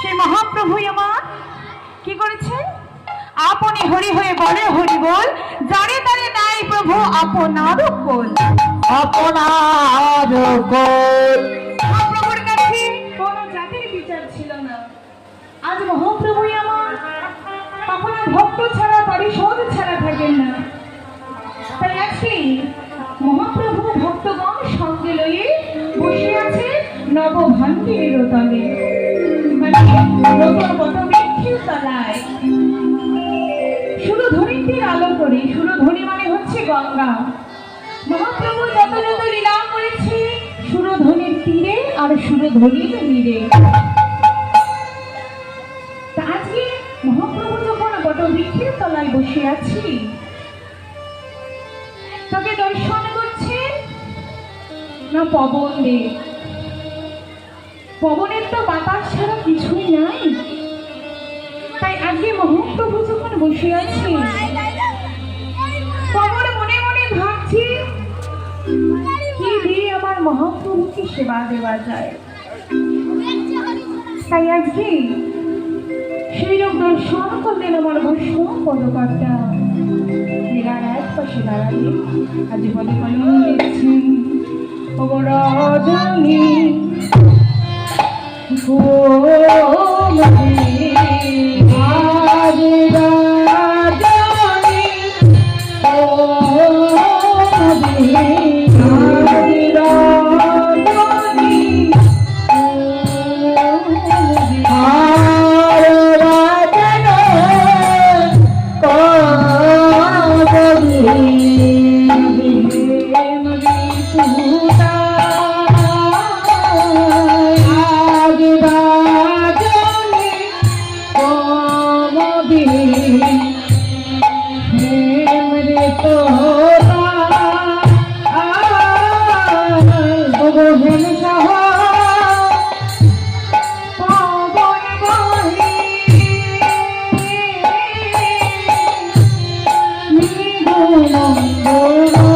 সে মহাপ্রভুই আমার কি করেছে? আপনি হরি হয়ে বলে হরি বল, জানে তারে নাই প্রভু আপনার কোল। আপনার কোল। মহাপ্রভুর কাছে কোন জাতির বিচার ছিল না। আজ মহাপ্রভুই আমার কখনো ভক্ত ছাড়া পরিশোধ ছাড়া থাকেন না। তাই আজকে মহাপ্রভু ভক্তগণ সঙ্গে লয়ে বসে আছে নবভান্ডের তলে, মানে নতুন বটবৃক্ষের তলায় সুরধুনীটির আলো করে। সুরধুনী মানে হচ্ছে গঙ্গা। মহাপ্রভু যত যত লীলা করেছে সুরধুনীর তীরে আর সুরধুনীর নীরে। তা আজকে মহাপ্রভু যখন বটবৃক্ষের তলায় বসে আছি, তাকে দর্শন করছে না পবন দেব। পবনের তো বাতাস ছাড়া কিছুই নাই। তাই আজকে মহাপ্রভু যখন বসে আছে, পবন মনে মনে ভাবছি কি দিয়ে আমার মহাপ্রভুকে সেবা দেওয়া যায়। তাই আজকে সেই লোক দর্শন করলেন আমার বৈষ্ণব পদকর্তা। লীলার এক পাশে দাঁড়ালে আজ বলে কলম লিখছেন ও রজনী Oh